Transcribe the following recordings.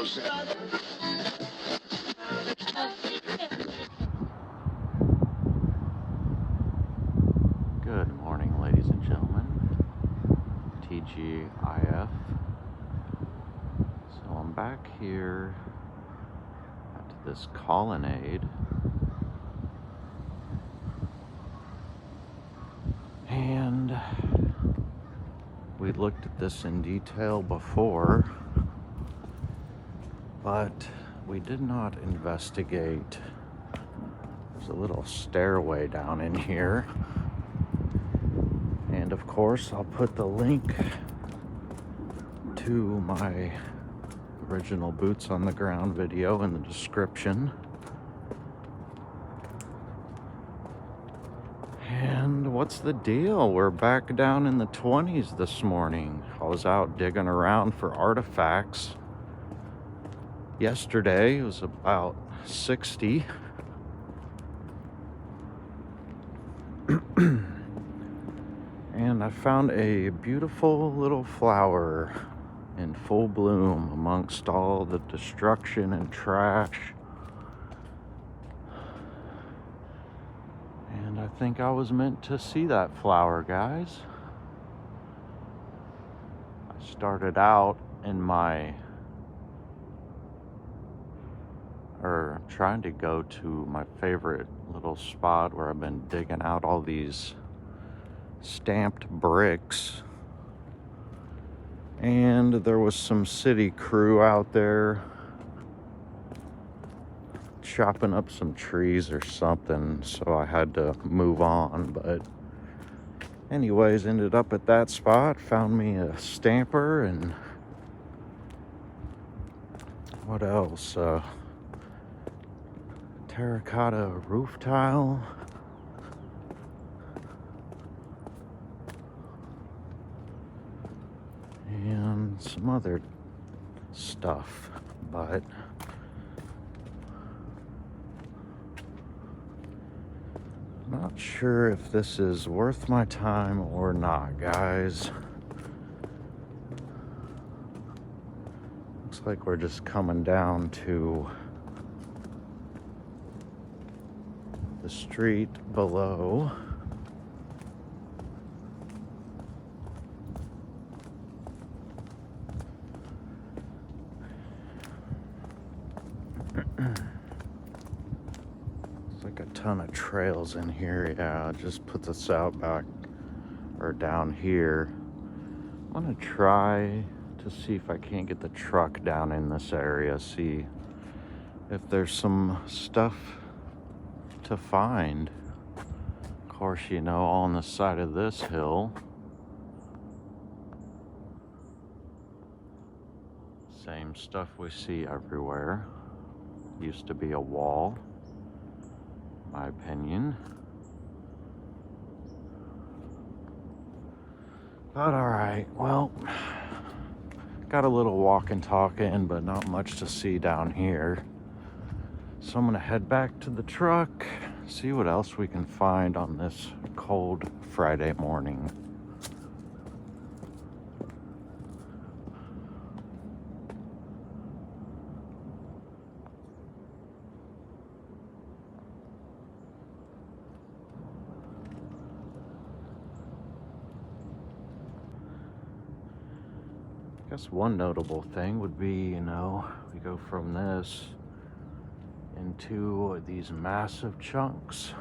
Good morning, ladies and gentlemen. TGIF. So I'm back here at this Colonnade, and we looked at this in detail before, but we did not investigate. There's a little stairway down in here, and of course I'll put the link to my original boots on the ground video in the description. And what's the deal? We're back down in the 20s this morning. I was out digging around for artifacts. Yesterday it was about 60. And I found a beautiful little flower in full bloom amongst all the destruction and trash. And I think I was meant to see that flower, guys. I started out in trying to go to my favorite little spot where I've been digging out all these stamped bricks, and there was some city crew out there chopping up some trees or something, so I had to move on. But anyways, ended up at that spot, found me a stamper, and what else, terracotta roof tile, and some other stuff, but not sure if this is worth my time or not, guys. Looks like we're just coming down to the street below. Like a ton of trails in here. Yeah, I'll just put this out back or down here. I'm gonna try to see if I can't get the truck down in this area, see if there's some stuff to find. Of course, you know, on the side of this hill, same stuff we see everywhere. Used to be a wall, my opinion. But all right, well, got a little walk and talk in, but not much to see down here. So I'm gonna head back to the truck, see what else we can find on this cold Friday morning. I guess one notable thing would be, you know, we go from this into these massive chunks.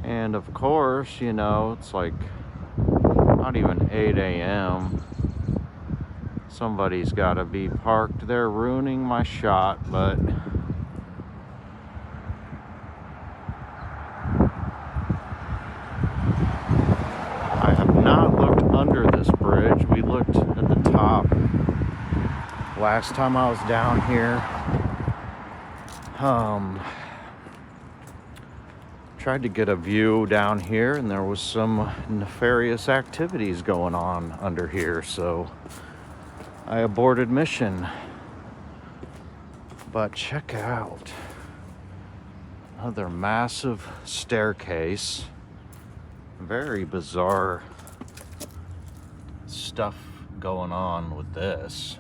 And of course, you know, it's like not even 8 a.m. Somebody's got to be parked there ruining my shot, but I have not looked under this bridge. We looked at the top last time I was down here. Tried to get a view down here, and there was some nefarious activities going on under here, so I aborted mission. But check out another massive staircase. Very bizarre stuff going on with this.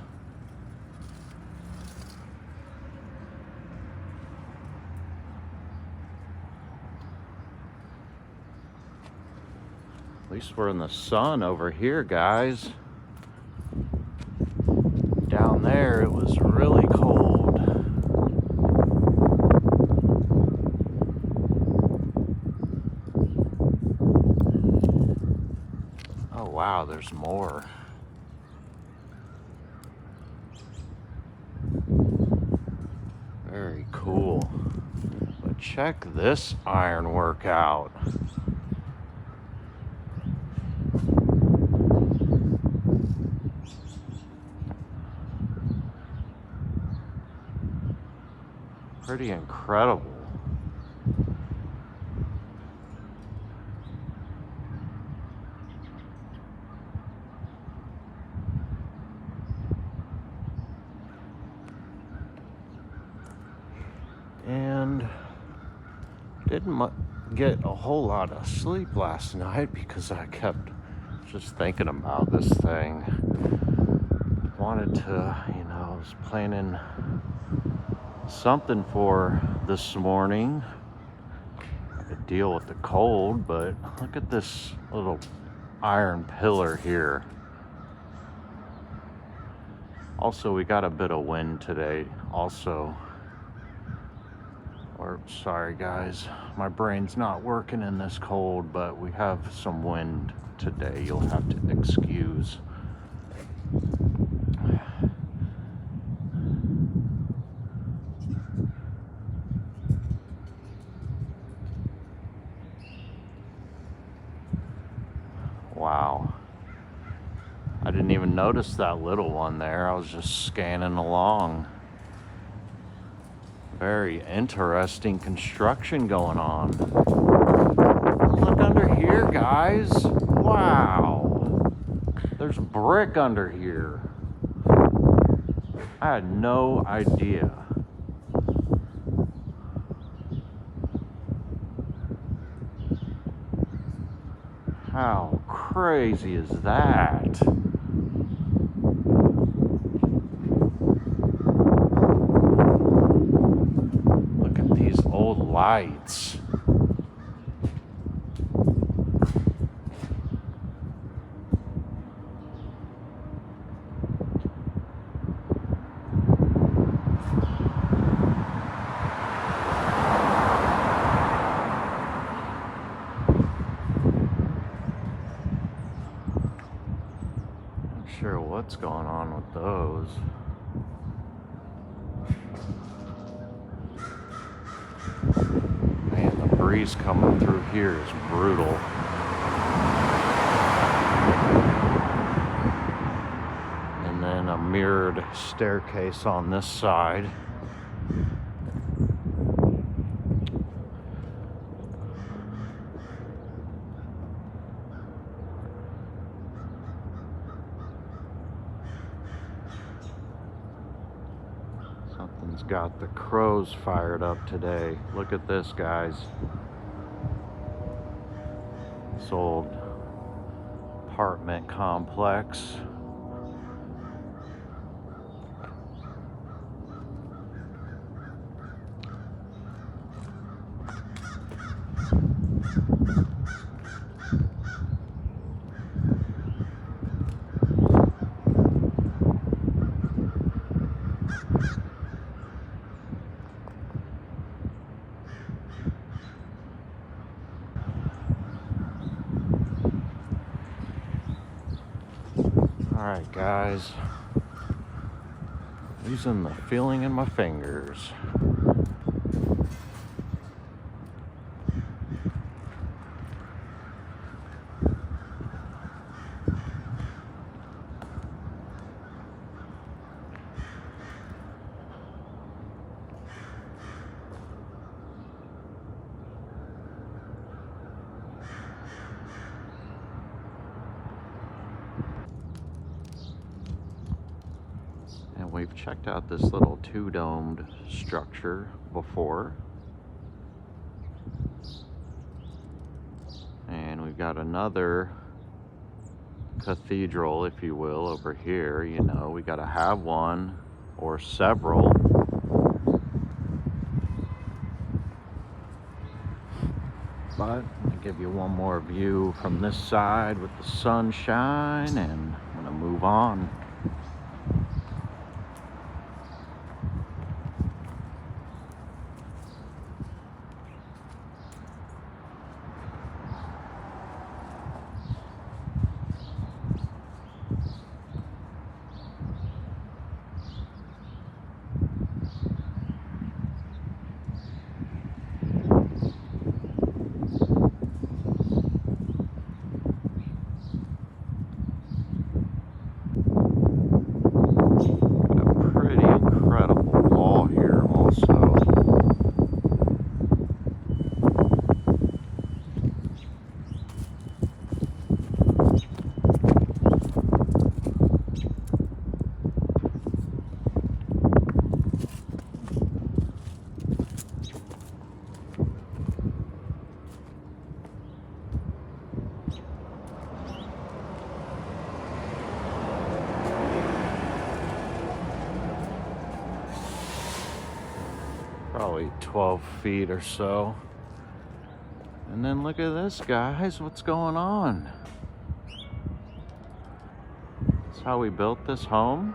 At least we're in the sun over here, guys. Down there, it was really cold. Oh, wow, there's more. Very cool. But check this ironwork out. Pretty incredible. And didn't get a whole lot of sleep last night because I kept just thinking about this thing. Wanted to, I was planning something for this morning to deal with the cold, but look at this little iron pillar here. Also, we got a bit of wind today also. Or, sorry guys, my brain's not working in this cold, but we have some wind today. You'll have to excuse. Wow. I didn't even notice that little one there. I was just scanning along. Very interesting construction going on. Look under here, guys. Wow. There's brick under here. I had no idea. How crazy is that? Look at these old lights. Sure what's going on with those. Man, the breeze coming through here is brutal. And then a mirrored staircase on this side. Something's got the crows fired up today. Look at this, guys. This old apartment complex. Alright guys, using the feeling in my fingers. we've checked out this little two-domed structure before. And we've got another cathedral, if you will, over here. You know, we got to have one or several. But I'll give you one more view from this side with the sunshine, and I'm gonna move on. Probably 12 feet or so. And then look at this, guys. What's going on? That's how we built this home.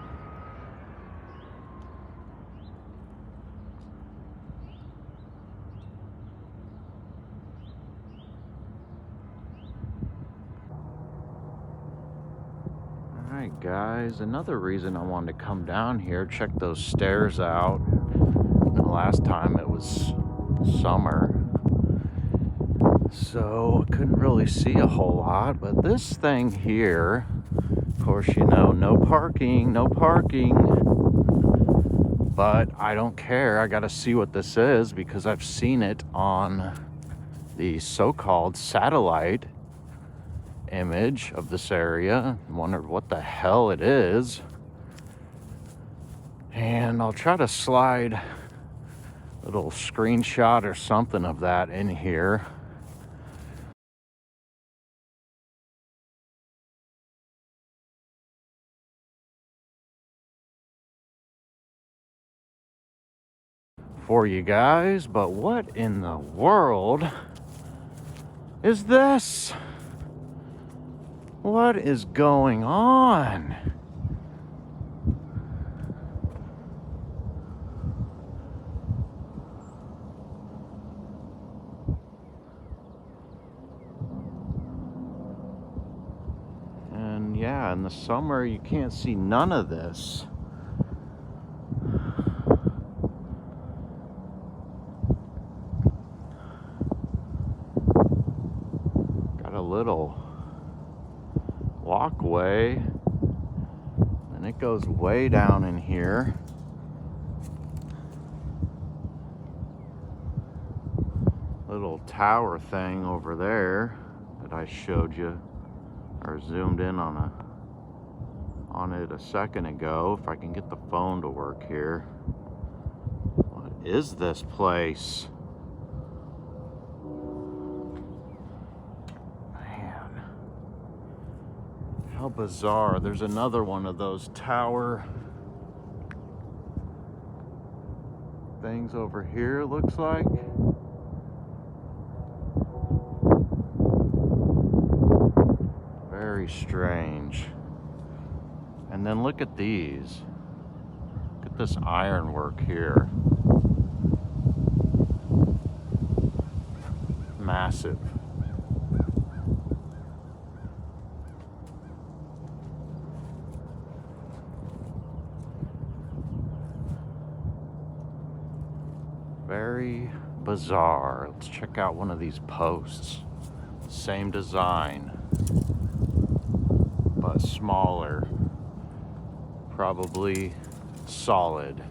Alright, guys. Another reason I wanted to come down here, check those stairs out. Last time it was summer, so I couldn't really see a whole lot, but this thing here, of course, you know, no parking, but I don't care. I gotta see what this is because I've seen it on the so-called satellite image of this area. I wondered what the hell it is, and I'll try to slide little screenshot or something of that in here. For you guys, but what in the world is this? What is going on? Yeah, in the summer you can't see none of this. Got a little walkway, and it goes way down in here. Little tower thing over there that I showed you, or zoomed in on it a second ago. If I can get the phone to work here. What is this place? Man, how bizarre. There's another one of those tower things over here, looks like. Very strange. And then look at these. Look at this ironwork here. Massive. Very bizarre. Let's check out one of these posts. Same design, but smaller. Probably solid.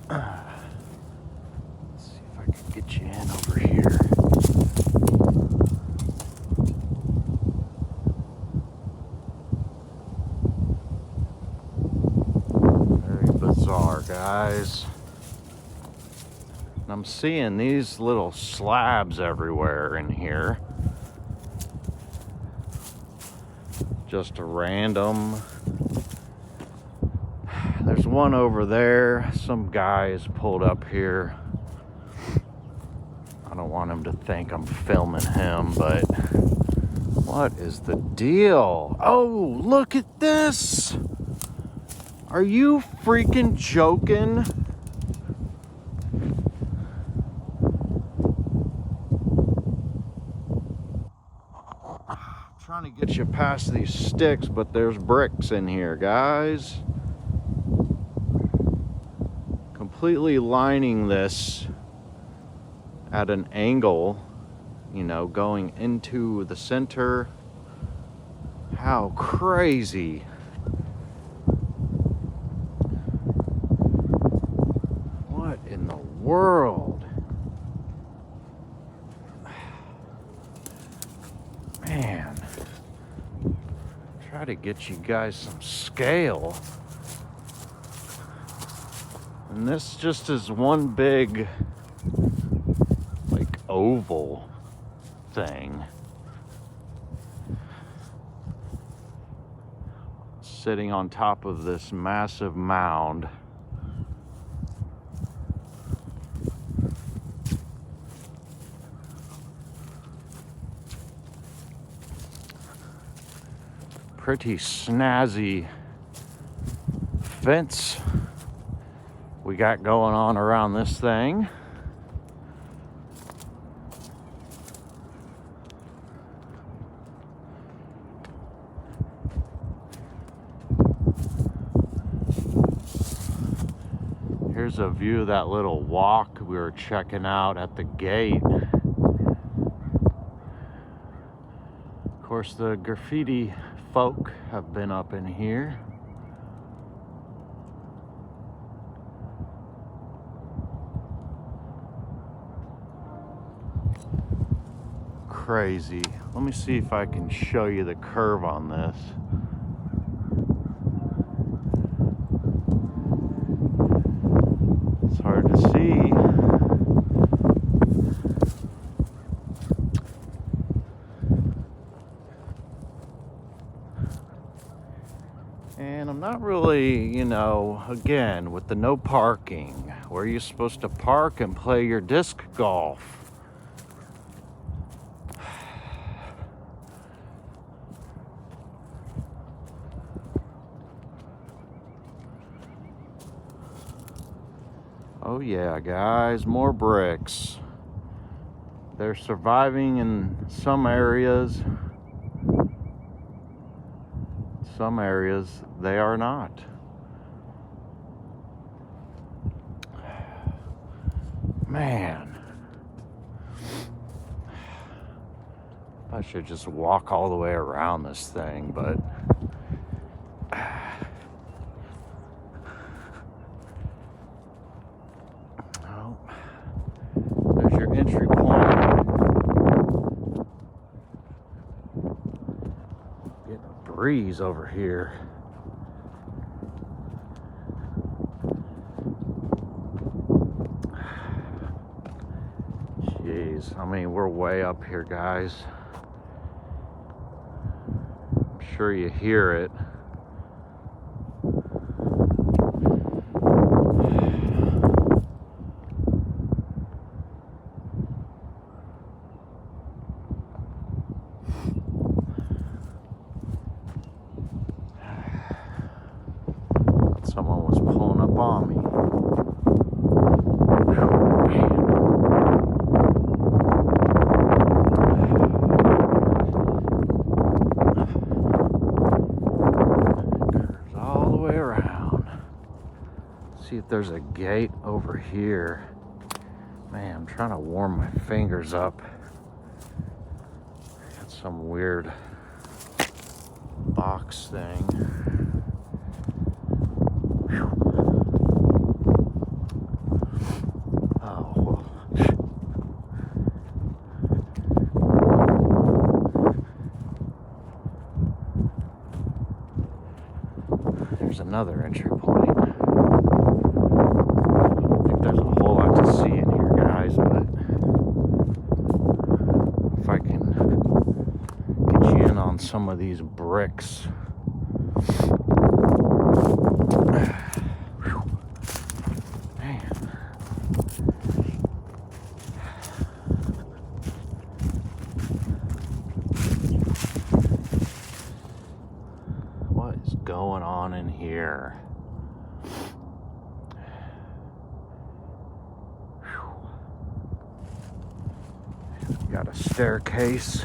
Let's see if I I'm seeing these little slabs everywhere in here. Just a random. There's one over there. Some guy is pulled up here. I don't want him to think I'm filming him, but what is the deal? Oh, look at this. Are you freaking joking? I'm trying to get you past these sticks, but there's bricks in here, guys. Completely lining this at an angle, you know, going into the center. How crazy. What in the world? Man, try to get you guys some scale. And this just is one big, like, oval thing. Sitting on top of this massive mound. Pretty snazzy fence we got going on around this thing. Here's a view of that little walk we were checking out at the gate. Of course, the graffiti folk have been up in here. Crazy. Let me see if I can show you the curve on this. It's hard to see. And I'm not really, you know, again, with the no parking, where you're supposed to park and play your disc golf. Oh yeah, guys, more bricks. They're surviving in some areas. Some areas they are not. Man, I should just walk all the way around this thing, but oh, there's your entry point. Getting a breeze over here. Jeez, I mean, we're way up here, guys. I'm sure you hear it. Someone was pulling up on me. Curves all the way around. See if there's a gate over here. Man, I'm trying to warm my fingers up. Got some weird box thing. There's another entry point. I don't think there's a whole lot to see in here, guys. some of these bricks. Man. What is going on in here? Got a staircase.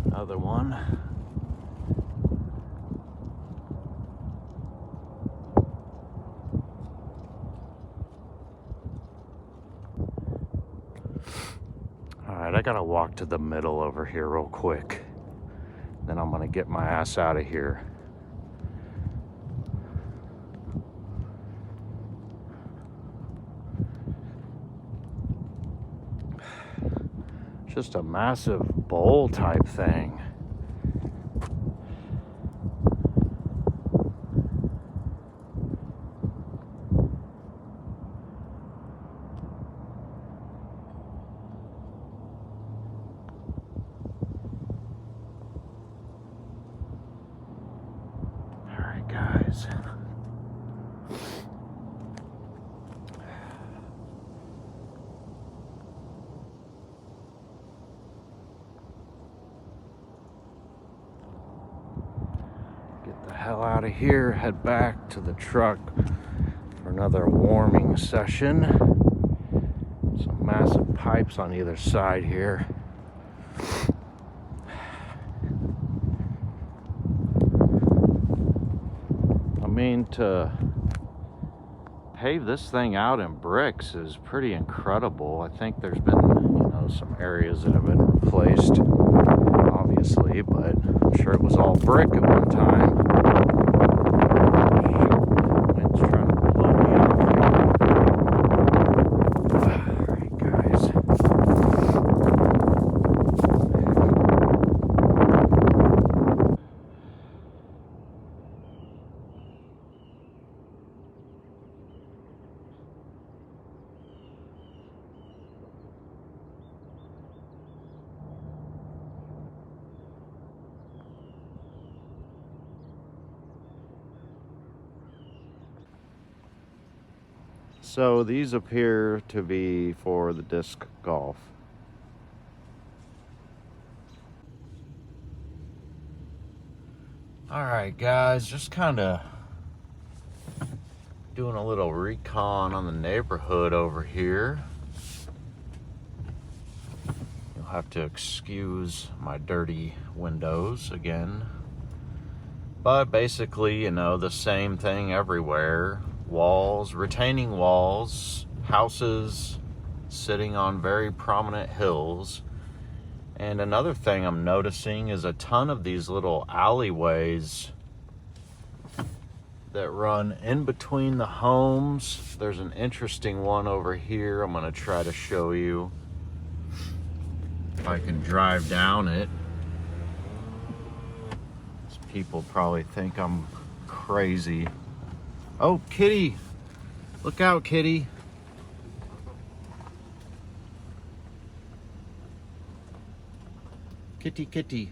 Another one. All right, I gotta walk to the middle over here real quick. Then I'm gonna get my ass out of here. Just a massive bowl type thing. All right, guys. Hell out of here, head back to the truck for another warming session. Some massive pipes on either side here. I mean, to pave this thing out in bricks is pretty incredible. I think there's been, some areas that have been replaced, obviously, but I'm sure it was all brick at one time. Wind's trying to blow me out here. All right, guys. So these appear to be for the disc golf. All right, guys, just kind of doing a little recon on the neighborhood over here. You'll have to excuse my dirty windows again. But basically, the same thing everywhere. Walls, retaining walls, houses sitting on very prominent hills. And another thing I'm noticing is a ton of these little alleyways that run in between the homes. There's an interesting one over here I'm going to try to show you if I can drive down it. These people probably think I'm crazy. Oh, kitty. Look out, kitty. Kitty, kitty.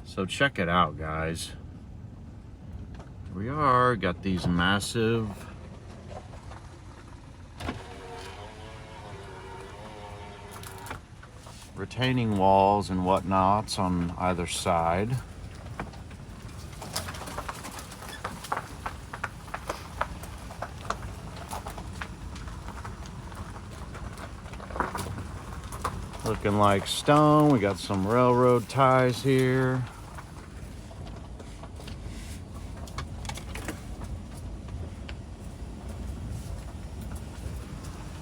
So check it out, guys. Here we are. Got these massive retaining walls and whatnots on either side. Looking like stone. We got some railroad ties here.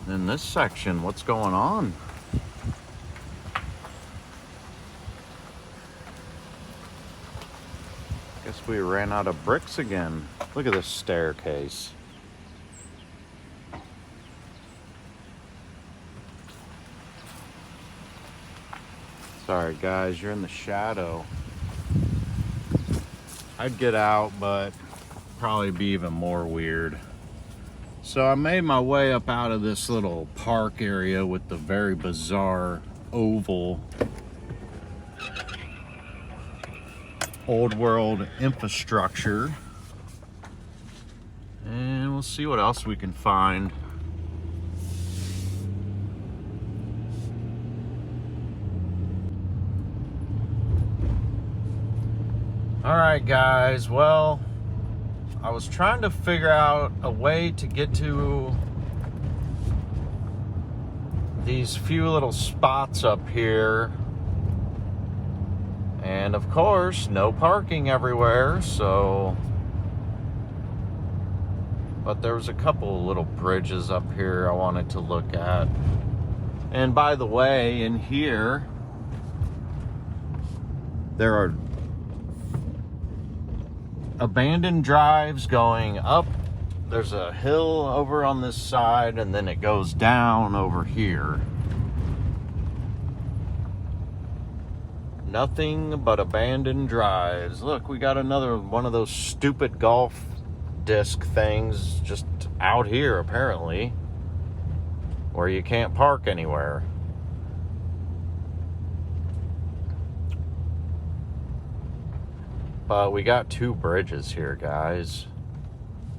In this section, what's going on? Guess we ran out of bricks again. Look at this staircase. Sorry guys, you're in the shadow. I'd get out, but probably be even more weird. So I made my way up out of this little park area with the very bizarre oval old world infrastructure. And we'll see what else we can find. All right, guys, well, I was trying to figure out a way to get to these few little spots up here. And of course, no parking everywhere, so... But there was a couple little bridges up here I wanted to look at. And by the way, in here, there are abandoned drives going up. There's a hill over on this side, and then it goes down over here. Nothing but abandoned drives. Look, we got another one of those stupid golf disc things just out here, apparently, where you can't park anywhere. But we got two bridges here, guys.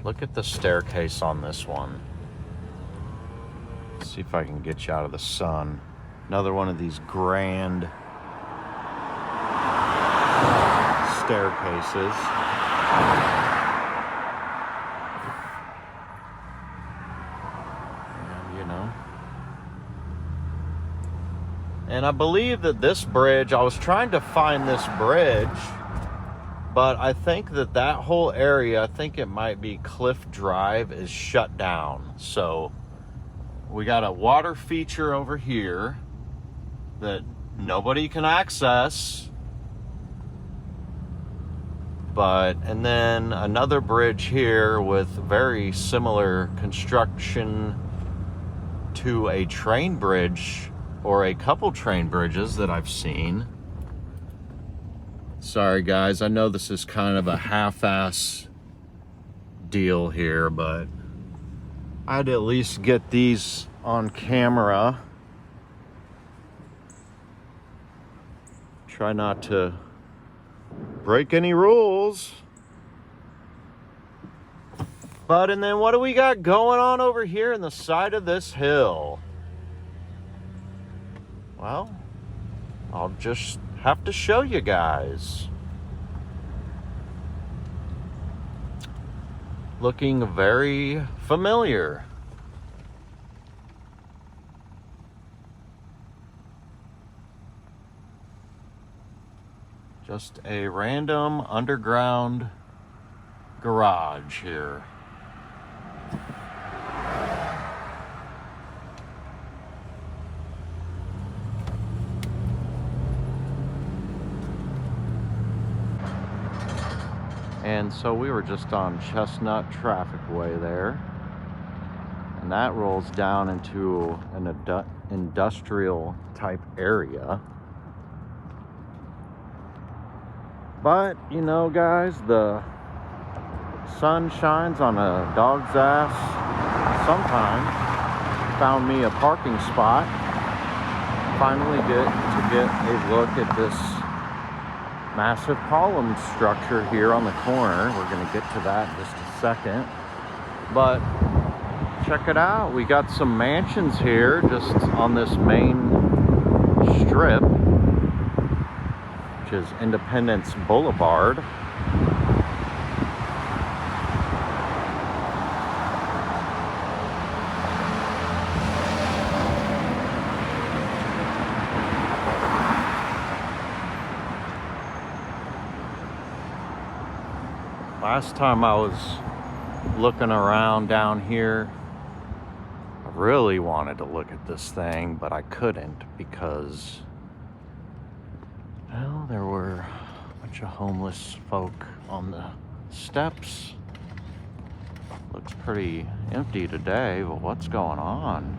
Look at the staircase on this one. Let's see if I can get you out of the sun. Another one of these grand staircases. And, you know. And I believe that this bridge, I was trying to find this bridge, but I think that that whole area, I think it might be Cliff Drive, is shut down. So we got a water feature over here that nobody can access. And then another bridge here with very similar construction to a train bridge, or a couple train bridges that I've seen. Sorry guys, I know this is kind of a half-ass deal here, but I had to at least get these on camera. Try not to break any rules. And then what do we got going on over here in the side of this hill? Well, I'll just have to show you guys. Looking very familiar. Just a random underground garage here. And so we were just on Chestnut Traffic Way there. And that rolls down into an industrial type area. But, you know, guys, the sun shines on a dog's ass sometimes. Found me a parking spot. Finally get a look at this massive column structure here on the corner. We're going to get to that in just a second. But check it out. We got some mansions here just on this main strip, which is Independence Boulevard. Last time I was looking around down here, I really wanted to look at this thing, but I couldn't because, well, there were a bunch of homeless folk on the steps. Looks pretty empty today, but what's going on?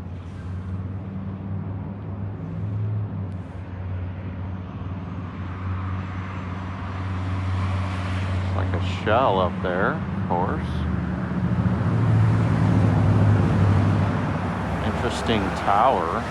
Like a shell up there, of course. interesting tower.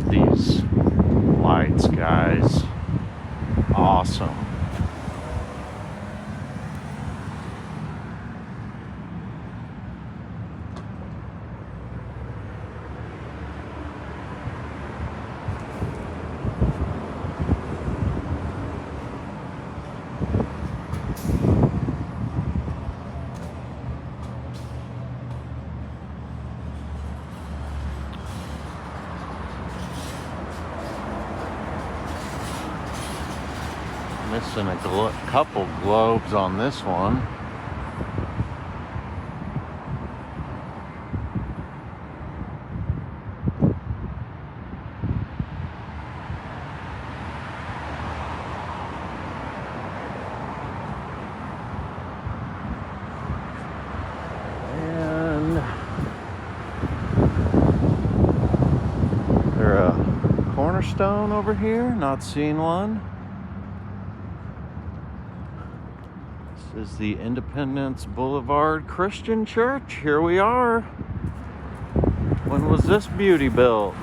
These lights, guys, awesome. Missing a couple globes on this one. And there a cornerstone over here? Not seeing one. This is the Independence Boulevard Christian Church. Here we are. When was this beauty built?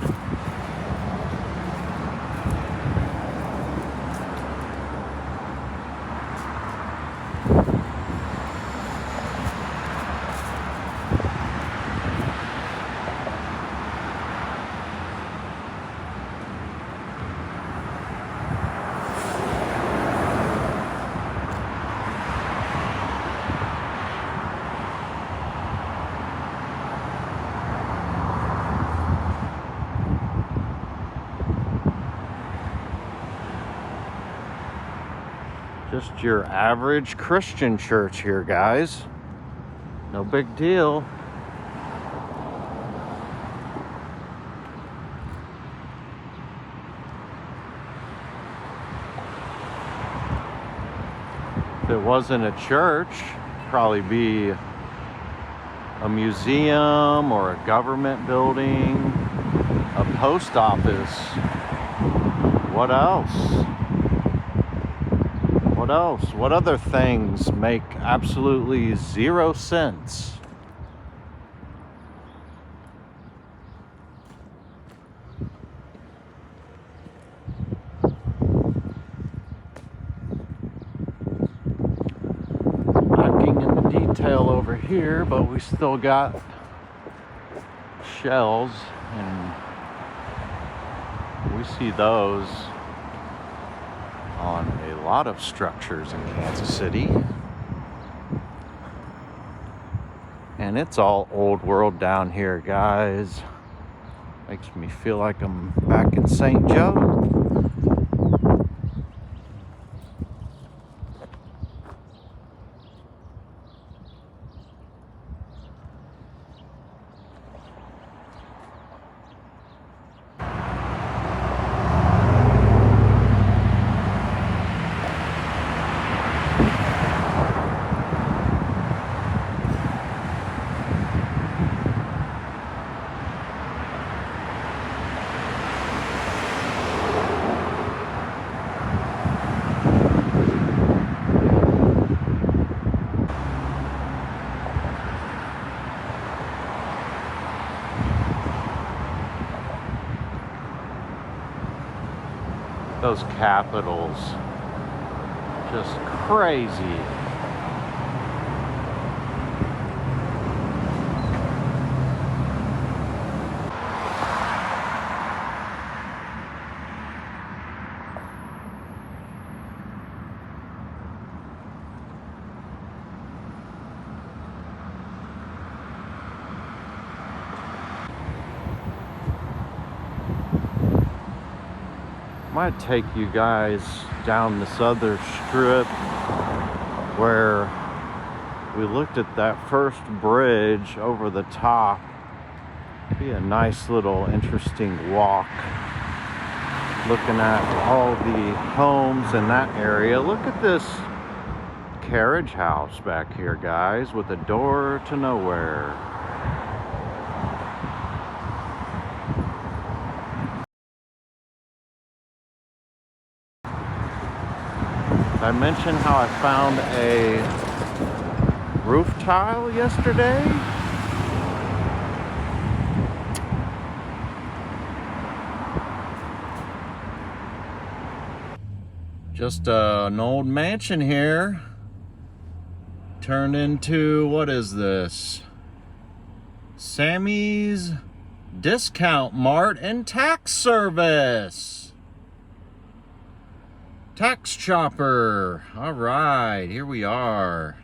Just your average Christian church here, guys. No big deal. If it wasn't a church, probably be a museum or a government building, a post office. What else? What else? What other things make absolutely zero sense? Lacking in the detail over here, but we still got shells, and we see those on a lot of structures in Kansas City. And it's all old world down here, guys. Makes me feel like I'm back in St. Joe. Those capitals, just crazy. Might take you guys down this other strip where we looked at that first bridge over the top Be a nice little interesting walk, looking at all the homes in that area. Look at this carriage house back here, guys, with a door to nowhere. I mentioned how I found a roof tile yesterday. Just an old mansion here turned into, what is this? Sammy's Discount Mart and Tax Service. Tax Chopper. All right, here we are.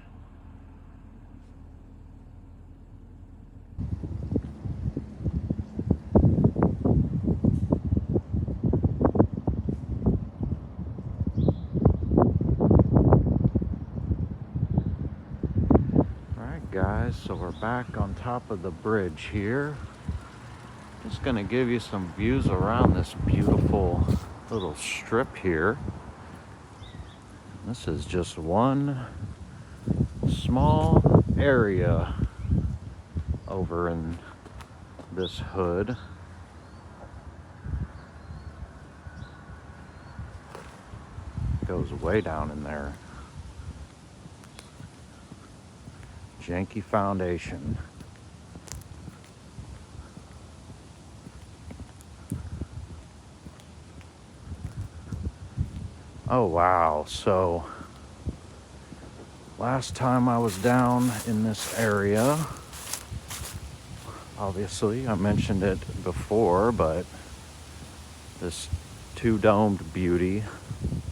Guys, so we're back on top of the bridge here. Just gonna give you some views around this beautiful little strip here. This is just one small area over in this hood. Goes way down in there. Janky foundation. Oh wow, so last time I was down in this area, obviously I mentioned it before, but this two-domed beauty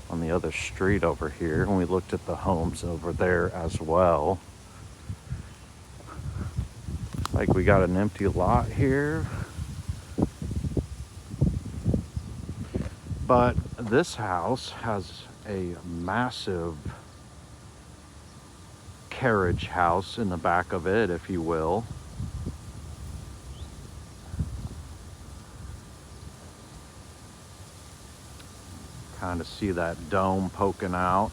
on the other street over here, and we looked at the homes over there as well. Like, we got an empty lot here, but this house has a massive carriage house in the back of it, if you will. Kind of see that dome poking out.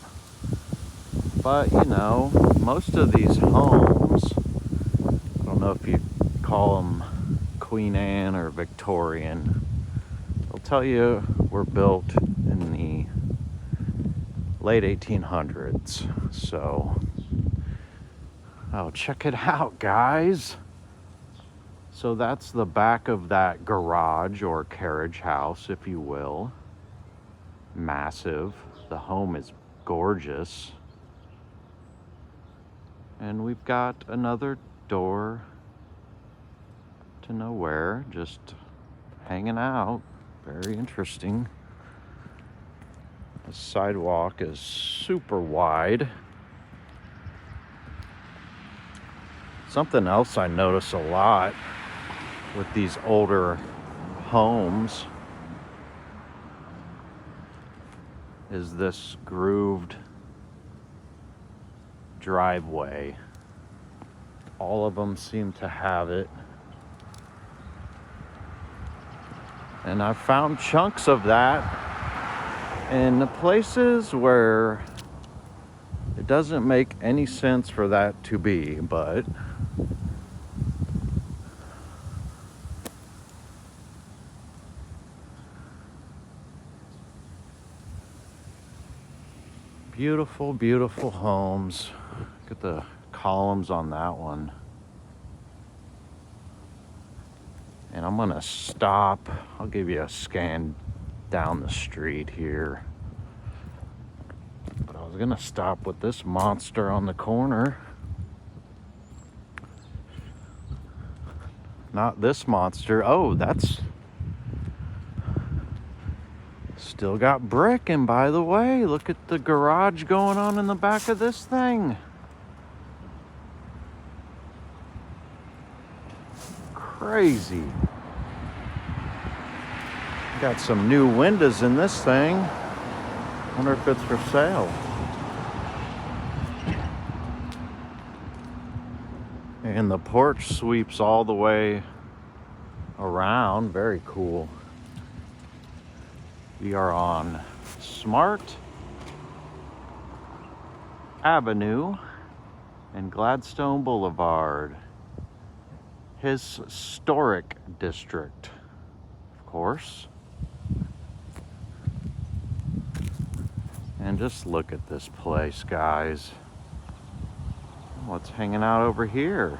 But, you know, most of these homes, I don't know if you call them Queen Anne or Victorian, they'll tell you were built in the late 1800s. So, oh, check it out, guys. So that's the back of that garage or carriage house, if you will. Massive. The home is gorgeous. And we've got another door to nowhere, just hanging out. Very interesting. The sidewalk is super wide. Something else I notice a lot with these older homes is this grooved driveway. All of them seem to have it. And I've found chunks of that in the places where it doesn't make any sense for that to be, but beautiful, beautiful homes. Look at the columns on that one. And I'm gonna stop. I'll give you a scan down the street here. But I was gonna stop with this monster on the corner. Not this monster. Oh, that's still got brick. And by the way, look at the garage going on in the back of this thing. Crazy. Got some new windows in this thing. Wonder if it's for sale. And the porch sweeps all the way around. Very cool. We are on Smart Avenue and Gladstone Boulevard, historic district, of course. And just look at this place, guys. What's hanging out over here?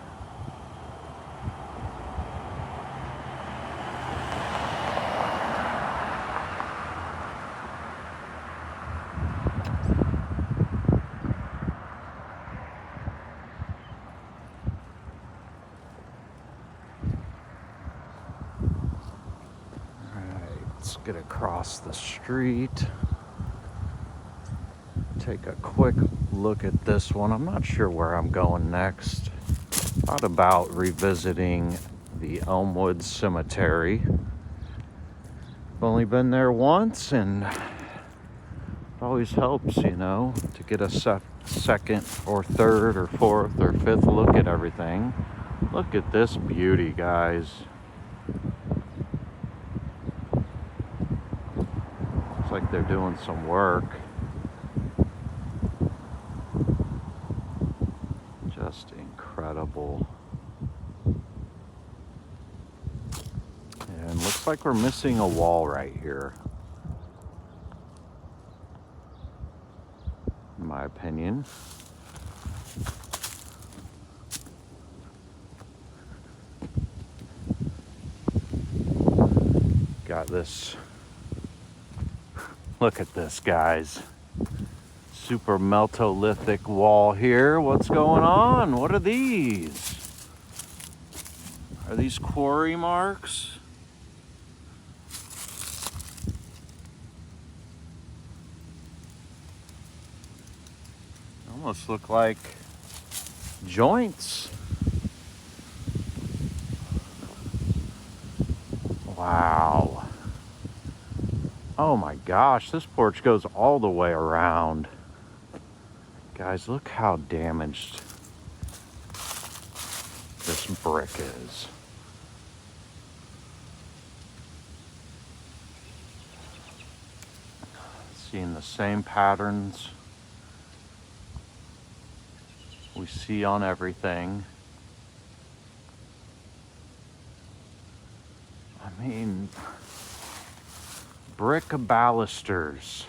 Let's get across the street. Take a quick look at this one. I'm not sure where I'm going next. Thought about revisiting the Elmwood Cemetery. I've only been there once, and it always helps, you know, to get a second or third or fourth or fifth look at everything. Look at this beauty, guys. Looks like they're doing some work. Just incredible. And looks like we're missing a wall right here, in my opinion. Got this. Look at this, guys. Super meltolithic wall here. What's going on? What are these? Are these quarry marks? Almost look like joints. Wow. Oh my gosh, this porch goes all the way around. Guys, look how damaged this brick is. Seeing the same patterns we see on everything. I mean, brick balusters.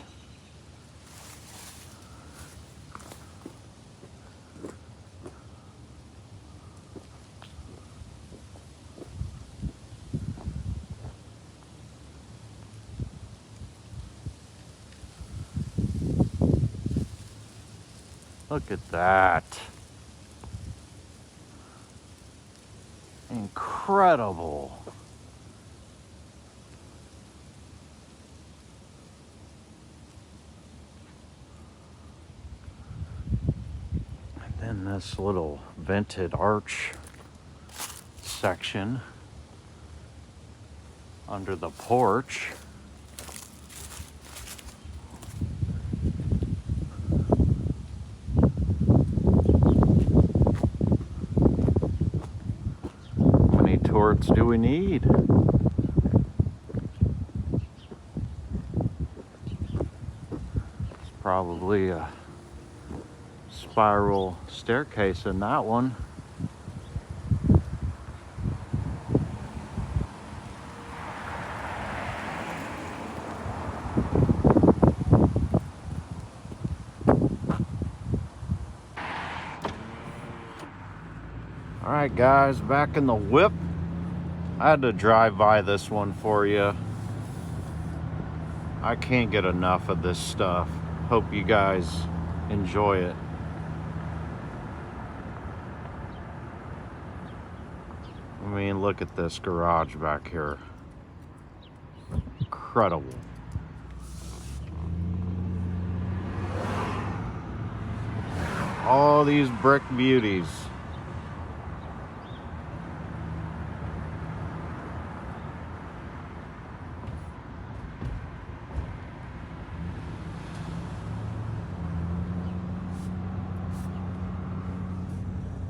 Look at that. Incredible. And then this little vented arch section under the porch. Towards do we need? It's probably a spiral staircase in that one. All right, guys, back in the whip. I had to drive by this one for you. I can't get enough of this stuff. Hope you guys enjoy it. I mean, look at this garage back here. Incredible. All these brick beauties.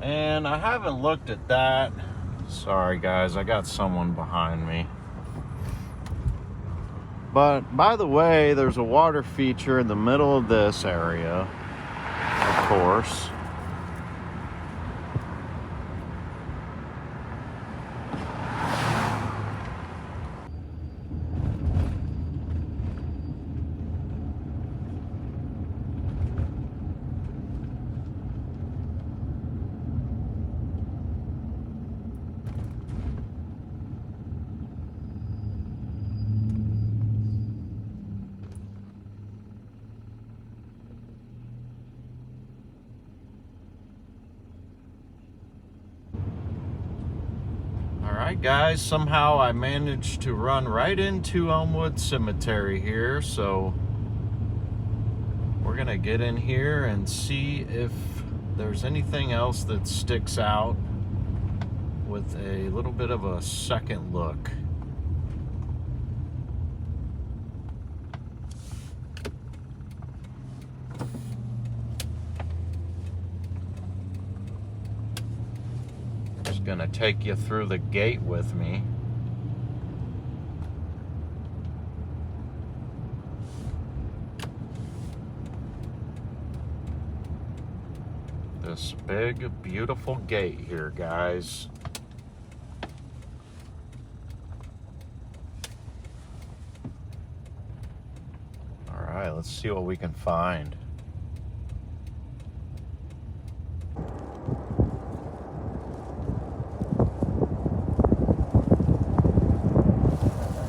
And I haven't looked at that, Sorry guys, I got someone behind me. But by the way, there's a water feature in the middle of this area, of course. Alright guys, somehow I managed to run right into Elmwood Cemetery here, so we're gonna get in here and see if there's anything else that sticks out with a little bit of a second look. Just gonna take you through the gate with me. This big, beautiful gate here, guys. All right, let's see what we can find.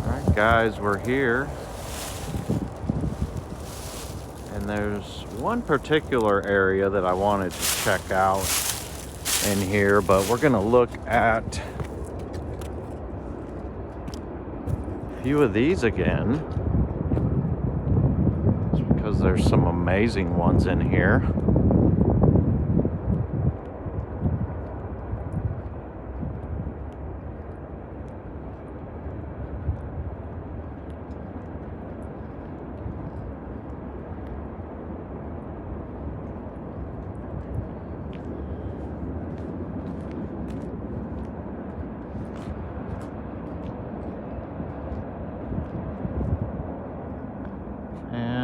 All right, guys, we're here. And there's one particular area that I wanted to check out in here, but we're gonna look at a few of these again. It's because there's some amazing ones in here.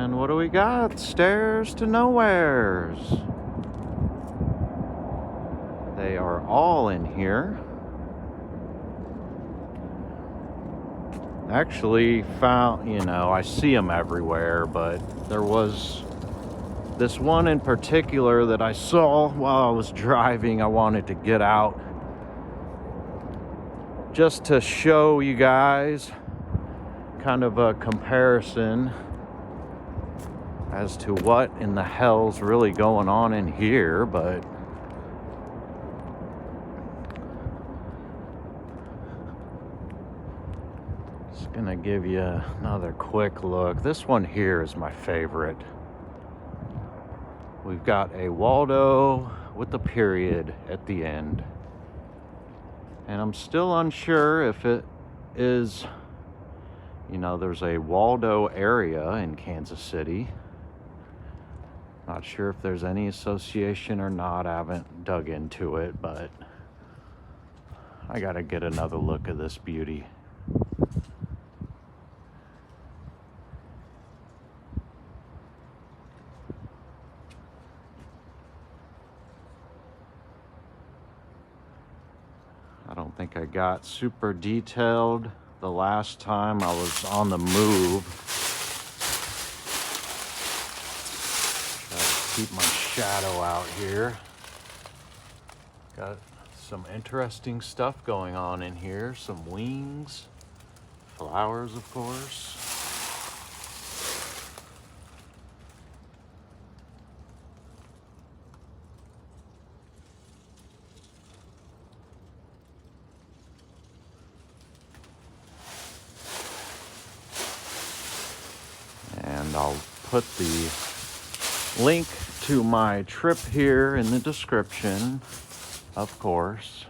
What do we got? Stairs to nowheres. They are all in here. Actually found, I see them everywhere, but there was this one in particular that I saw while I was driving. I wanted to get out just to show you guys kind of a comparison as to what in the hell's really going on in here, but just gonna give you another quick look. This one here is my favorite. We've got a Waldo with a period at the end, and I'm still unsure if it is, there's a Waldo area in Kansas City. Not sure if there's any association or not. I haven't dug into it, but I gotta get another look at this beauty. I don't think I got super detailed the last time I was on the move. Keep my shadow out here. Got some interesting stuff going on in here. Some wings, flowers, of course. And I'll put the link to my trip here in the description, of course.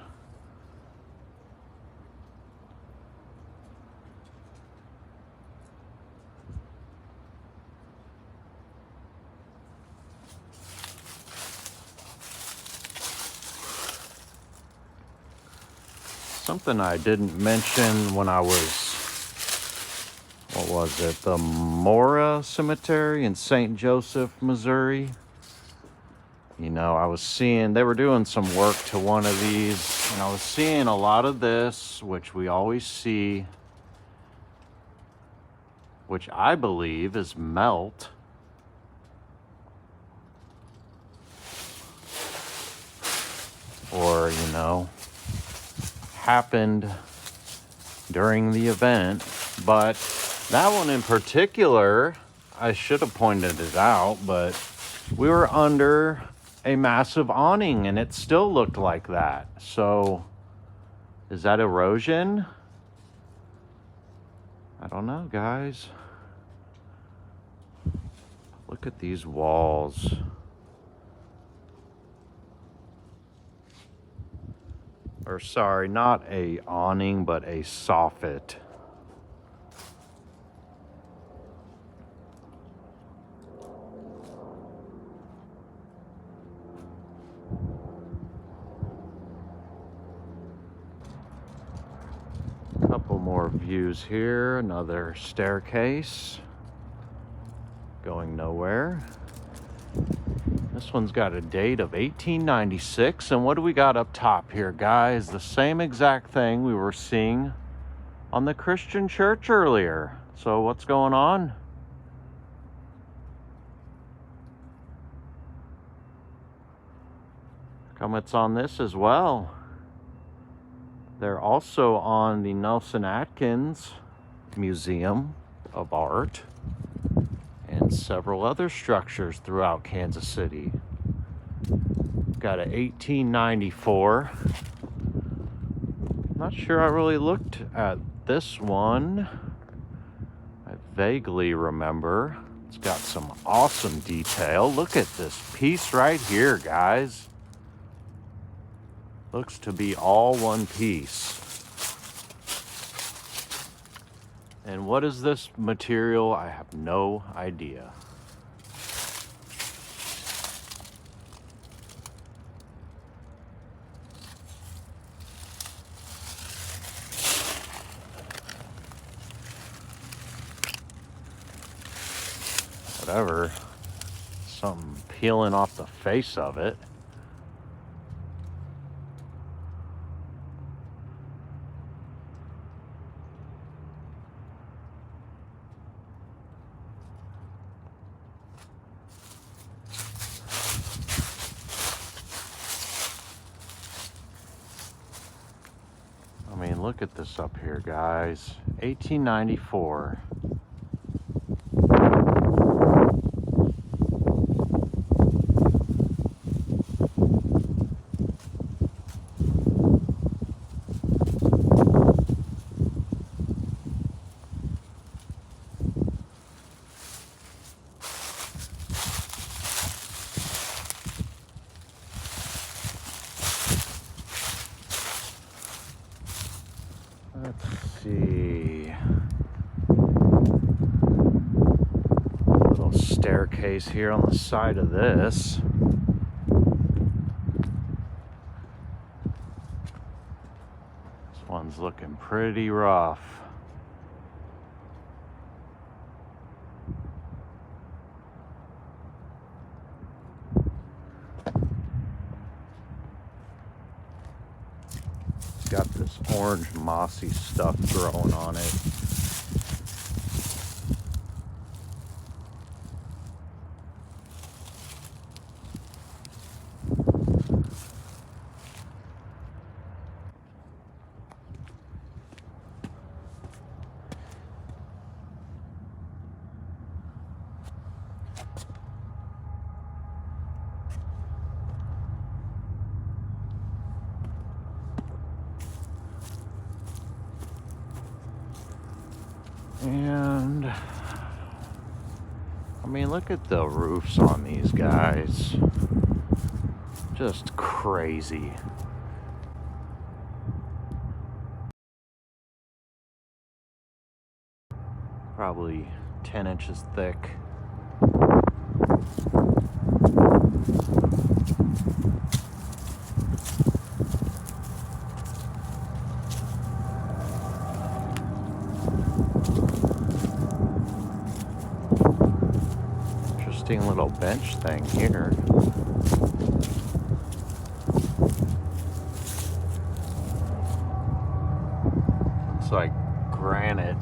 Something I didn't mention when I was, what was it, the Mora Cemetery in St. Joseph, Missouri. You know, I was seeing, they were doing some work to one of these, and I was seeing a lot of this, which we always see, which I believe is melt. Or, you know, happened during the event. But that one in particular, I should have pointed it out, but we were under a massive awning and it still looked like that. So is that erosion? I don't know, guys. Look at these walls. Or sorry, not a awning, but a soffit. Couple more views here. Another staircase going nowhere. This one's got a date of 1896. And what do we got up top here, guys? The same exact thing we were seeing on the Christian church earlier. So what's going on? Come, it's on this as well. They're also on the Nelson Atkins Museum of Art and several other structures throughout Kansas City. Got a 1894. Not sure I really looked at this one. I vaguely remember. It's got some awesome detail. Look at this piece right here, guys. Looks to be all one piece. And what is this material? I have no idea. Whatever. Something peeling off the face of it. I mean, look at this up here, guys. 1894. Let's see. Little staircase here on the side of this. This one's looking pretty rough. Got this orange mossy stuff growing on it. And I mean, look at the roofs on these guys. Just crazy. Probably 10 inches thick. interesting little bench thing here. Looks like granite.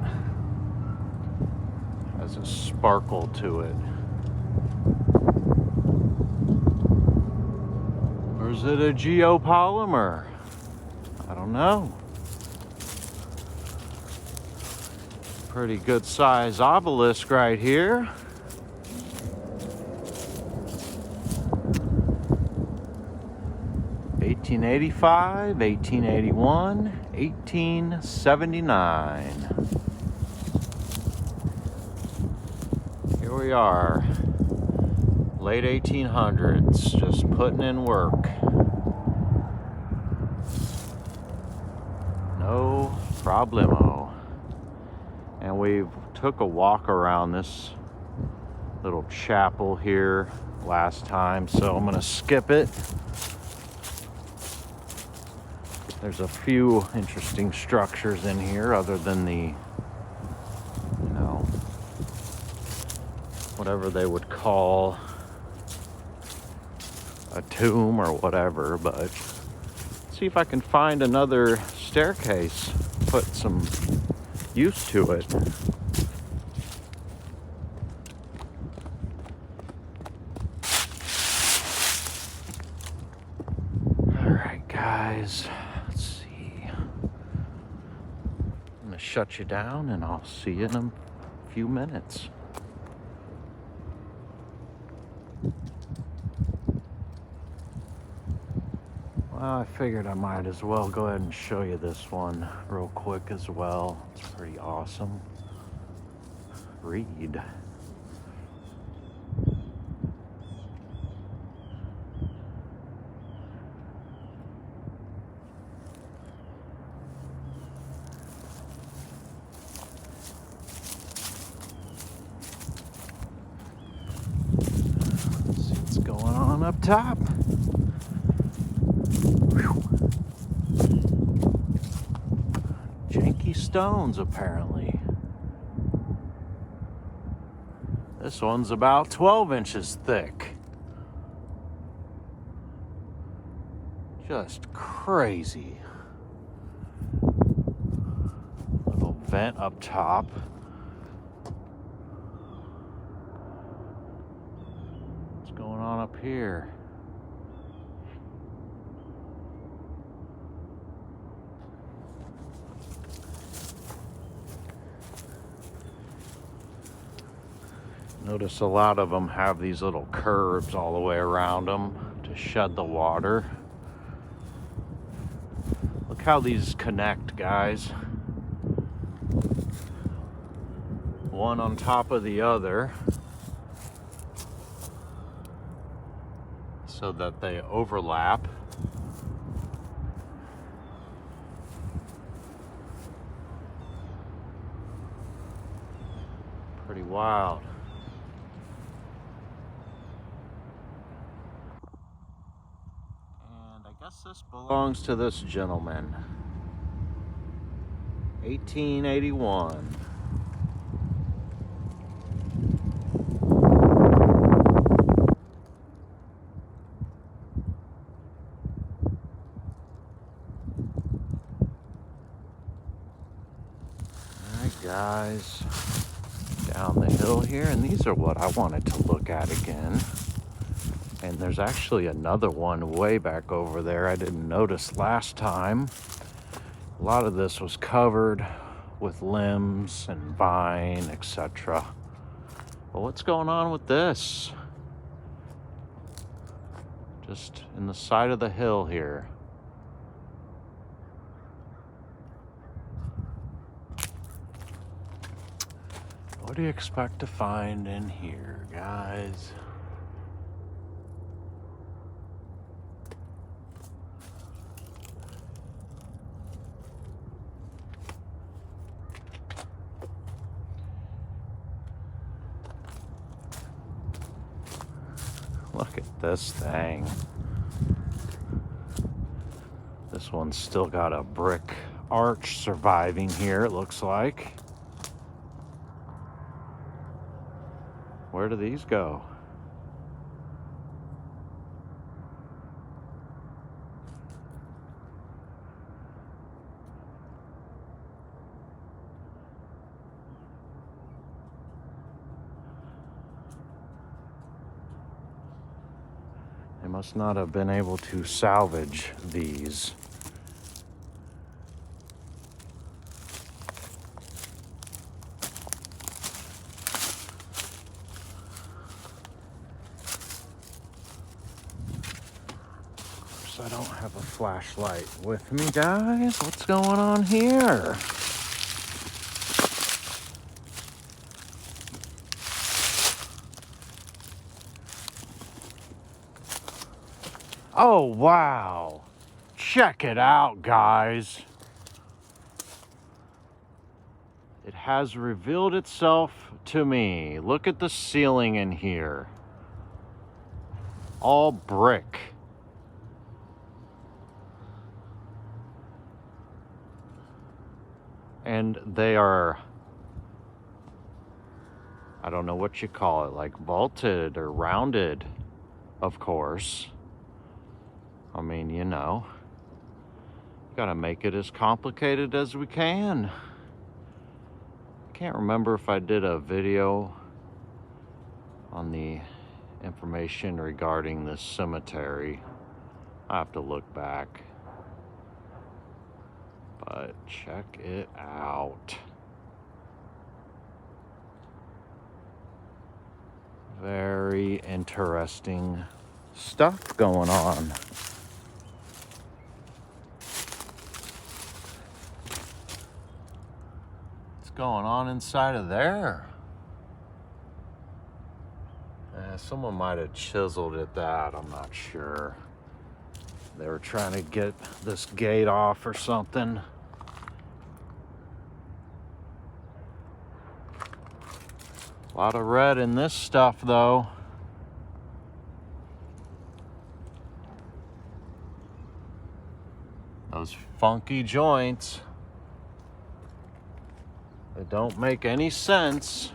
Has a sparkle to it. Or is it a geopolymer? I don't know. Pretty good size obelisk right here. (1885, 1881, 1879). Here we are, late 1800s, just putting in work. No problemo. And we took a walk around this little chapel here last time, so I'm gonna skip it. There's a few interesting structures in here other than the, whatever they would call a tomb or whatever, but let's see if I can find another staircase, put some use to it. All right, guys, let's see. I'm gonna shut you down and I'll see you in a few minutes. Well, I figured I might as well go ahead and show you this one real quick as well. It's pretty awesome. Read. Let's see what's going on up top. Janky stones, apparently. This one's about 12 inches thick. Just crazy. Little vent up top. What's going on up here? Notice a lot of them have these little curves all the way around them to shed the water. Look how these connect, guys. One on top of the other, so that they overlap. Pretty wild. I guess this belongs to this gentleman. 1881. Alright, guys. Down the hill here, and these are what I wanted to look at again. And there's actually another one way back over there I didn't notice last time. A lot of this was covered with limbs and vine, etc. But what's going on with this? Just in the side of the hill here. What do you expect to find in here, guys? Look at this thing. This one's still got a brick arch surviving here, it looks like. Where do these go? must not have been able to salvage these. Of course, I don't have a flashlight with me, guys. What's going on here? Oh, wow. Check it out, guys. It has revealed itself to me. Look at the ceiling in here. All brick. And they are, I don't know what you call it, like vaulted or rounded, of course. I mean, you know, gotta make it as complicated as we can. Can't remember if I did a video on the information regarding this cemetery. I have to look back. But check it out. Very interesting stuff going on. Going on inside of there? Someone might have chiseled at that, I'm not sure. They were trying to get this gate off or something. A lot of red in this stuff though. Those funky joints. It don't make any sense.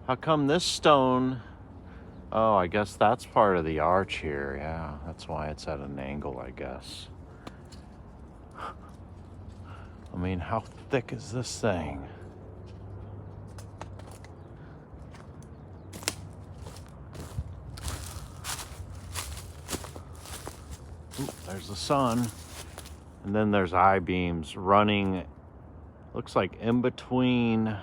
How come this stone? Oh, I guess that's part of the arch here. Yeah, that's why it's at an angle, I guess. I mean, how thick is this thing? Ooh, there's the sun. And then there's I-beams running. Looks like in between,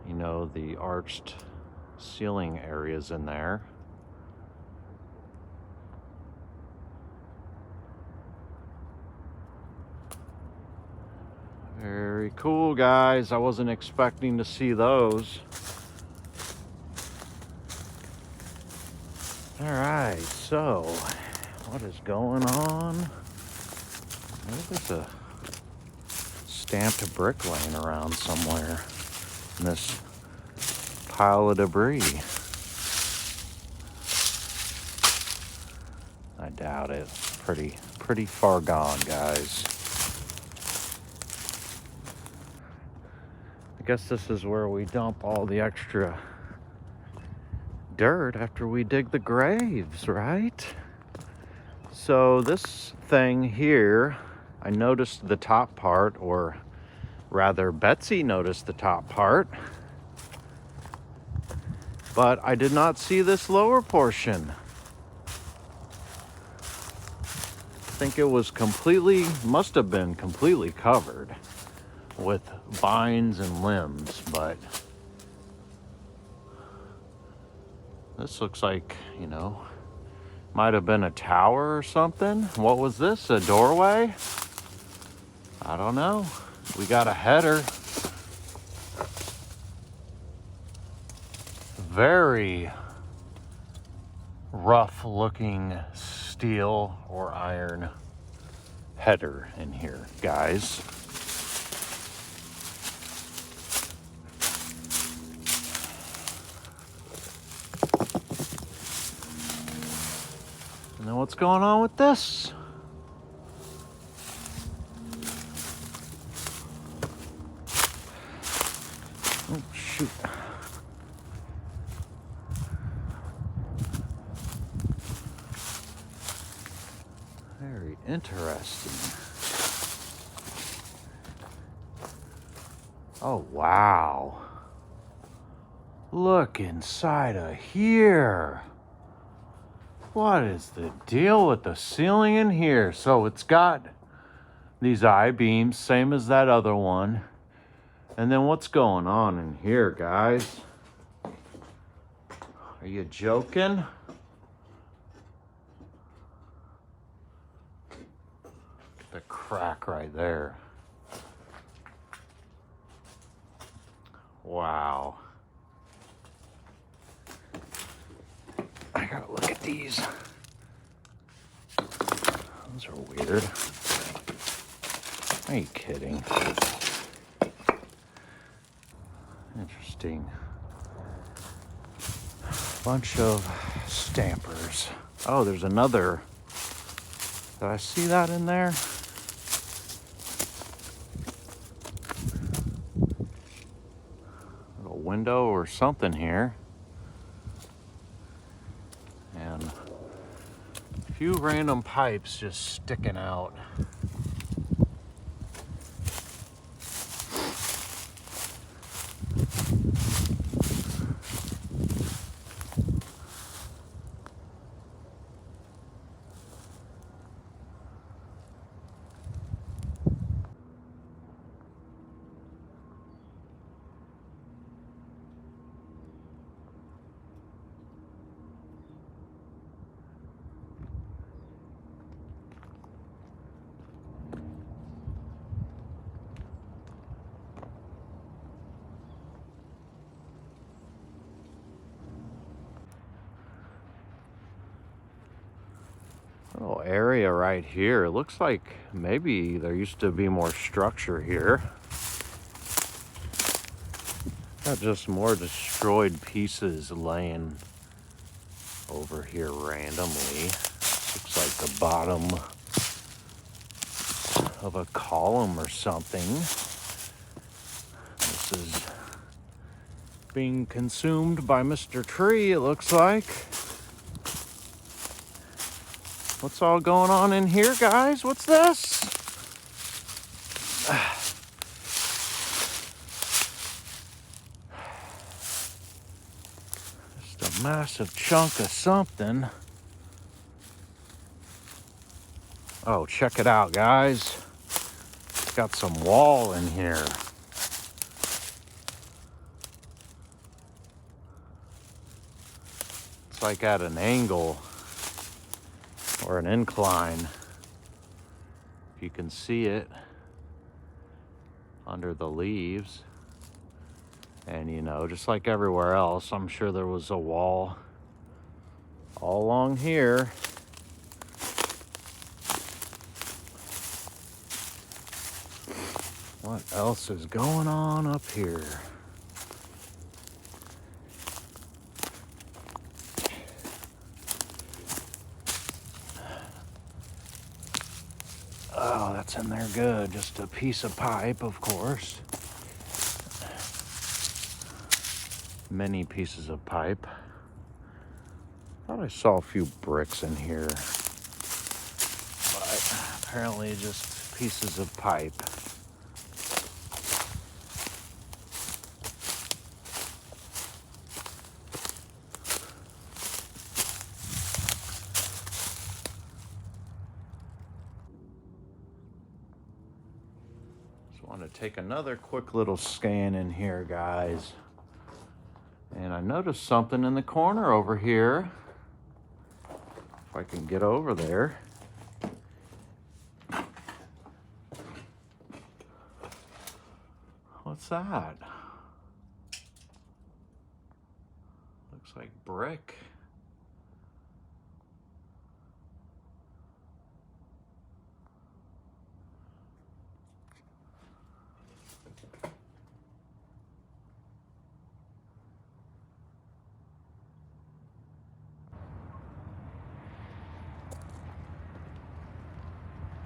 you know, the arched ceiling areas in there. Very cool, guys. I wasn't expecting to see those. All right, so what is going on? There's a stamped brick laying around somewhere in this pile of debris. I doubt it. Pretty far gone, guys. I guess this is where we dump all the extra dirt after we dig the graves, right? So this thing here, I noticed the top part, or rather Betsy noticed the top part, but I did not see this lower portion. I think it was must have been completely covered with vines and limbs, but this looks like, you know, might have been a tower or something. What was this, a doorway? I don't know. We got a header. Very rough looking steel or iron header in here, guys. And then what's going on with this? Oh, shoot. Very interesting. Oh, wow. Look inside of here. What is the deal with the ceiling in here? So it's got these I-beams, same as that other one. And then what's going on in here, guys? Are you joking? The crack right there. Wow. I gotta look at these. Those are weird. Are you kidding? Interesting. Bunch of stampers. Oh, there's another. Did I see that in there? Little window or something here. And a few random pipes just sticking out. Little area right here. It looks like maybe there used to be more structure here. Not just more destroyed pieces laying over here randomly. Looks like the bottom of a column or something. This is being consumed by Mr. Tree, it looks like. What's all going on in here, guys? What's this? Just a massive chunk of something. Oh, check it out, guys. It's got some wall in here. It's like at an angle. Or an incline, if you can see it under the leaves. And you know, just like everywhere else, I'm sure there was a wall all along here. What else is going on up here? Oh, that's in there good. Just a piece of pipe, of course. Many pieces of pipe. Thought I saw a few bricks in here. But apparently just pieces of pipe. Want to take another quick little scan in here, guys. And I noticed something in the corner over here. If I can get over there. What's that? Looks like brick.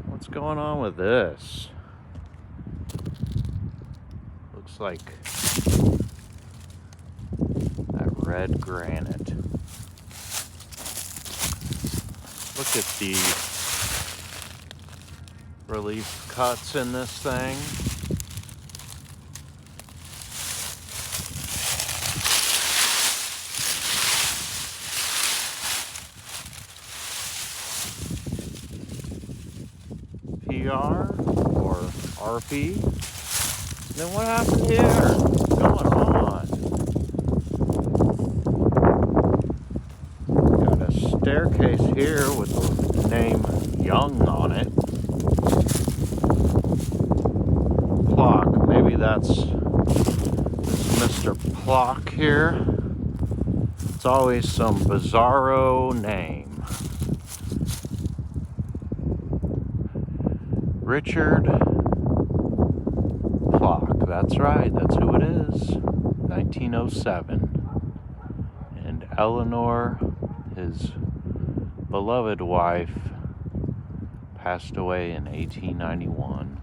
What's going on with this? Looks like that red granite. Look at the relief cuts in this thing. RPR or RP. Then what happened here? What's going on? Got a staircase here with the name Young on it. Plock. Maybe that's Mr. Plock here. It's always some bizarro name. Richard Plock. That's right. That's who it is. 1907. And Eleanor, his beloved wife, passed away in 1891.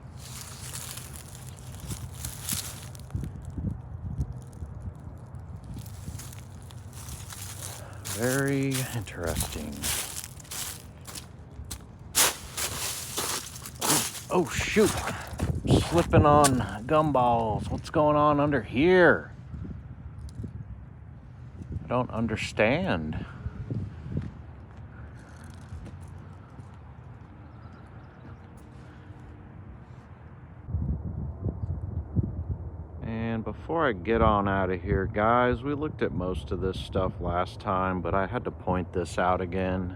Very interesting. Oh shoot, slipping on gumballs. What's going on under here? I don't understand. And before I get on out of here, guys, we looked at most of this stuff last time, but I had to point this out again.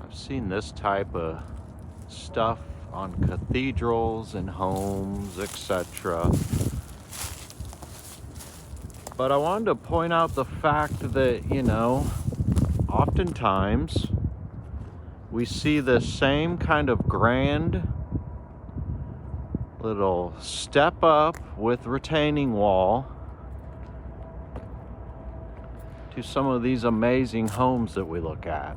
I've seen this type of stuff on cathedrals and homes, etc. But I wanted to point out the fact that, you know, oftentimes we see the same kind of grand little step up with retaining wall to some of these amazing homes that we look at.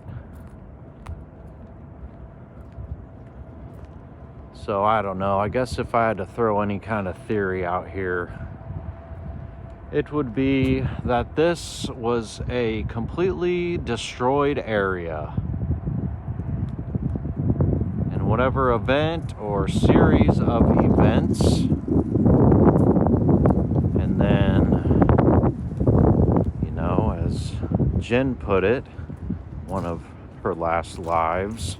So I don't know, I guess if I had to throw any kind of theory out here, it would be that this was a completely destroyed area. And whatever event or series of events, and then, you know, as Jen put it, one of her last lives,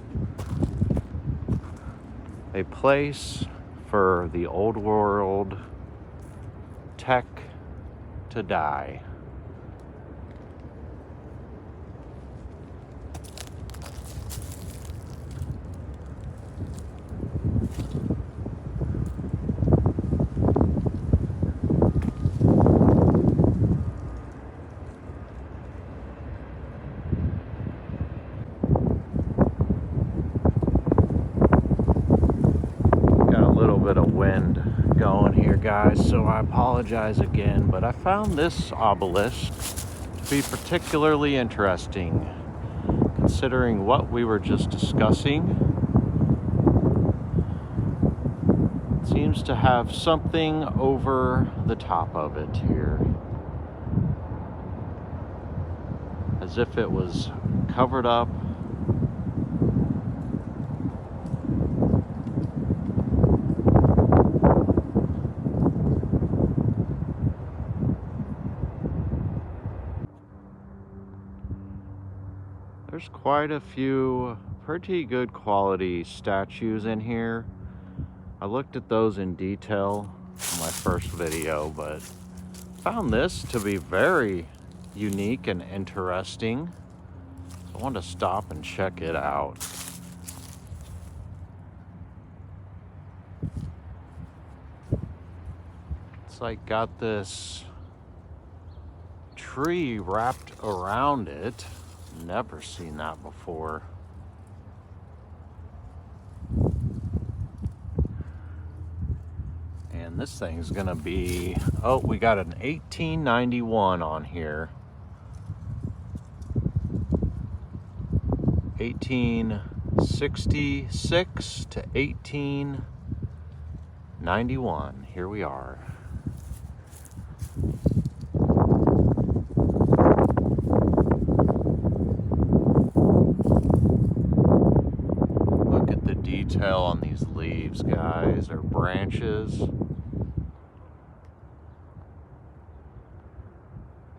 a place for the old world tech to die. Guys, so I apologize again, but I found this obelisk to be particularly interesting considering what we were just discussing. It seems to have something over the top of it here, as if it was covered up. There's quite a few pretty good quality statues in here. I looked at those in detail in my first video, but found this to be very unique and interesting. So I wanted to stop and check it out. It's like got this tree wrapped around it. Never seen that before. And this thing's gonna be, oh, we got an 1891 on here. 1866 to 1891. Here we are. Detail on these leaves, guys, or branches.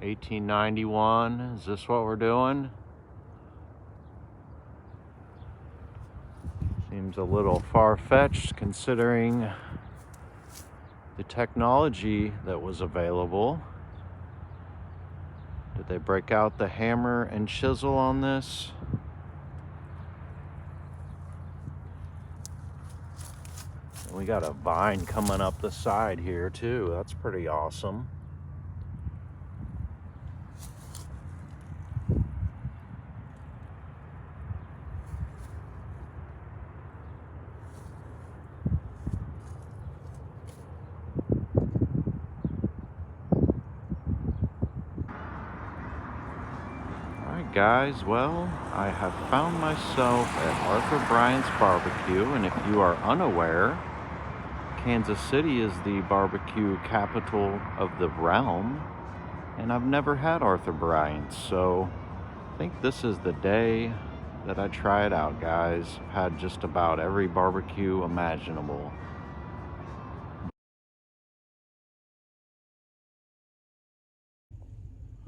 1891, is this what we're doing? Seems a little far-fetched considering the technology that was available. Did they break out the hammer and chisel on this? And we got a vine coming up the side here too. That's pretty awesome. Guys, well, I have found myself at Arthur Bryant's Barbecue, and if you are unaware, Kansas City is the barbecue capital of the realm, and I've never had Arthur Bryant's, so I think this is the day that I try it out, guys. I've had just about every barbecue imaginable.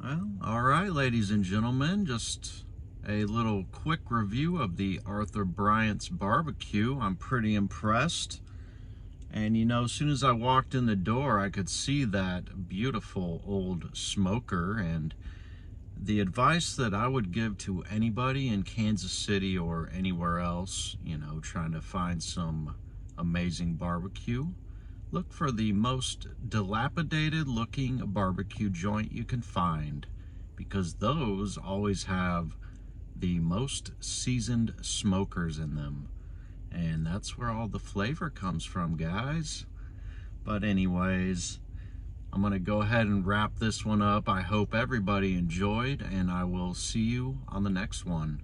Well, all right, ladies and gentlemen, just a little quick review of the Arthur Bryant's Barbecue. I'm pretty impressed. And you know, as soon as I walked in the door, I could see that beautiful old smoker. And the advice that I would give to anybody in Kansas City or anywhere else, you know, trying to find some amazing barbecue, look for the most dilapidated looking barbecue joint you can find, because those always have the most seasoned smokers in them. And that's where all the flavor comes from, guys. But anyways, I'm gonna go ahead and wrap this one up. I hope everybody enjoyed, and I will see you on the next one.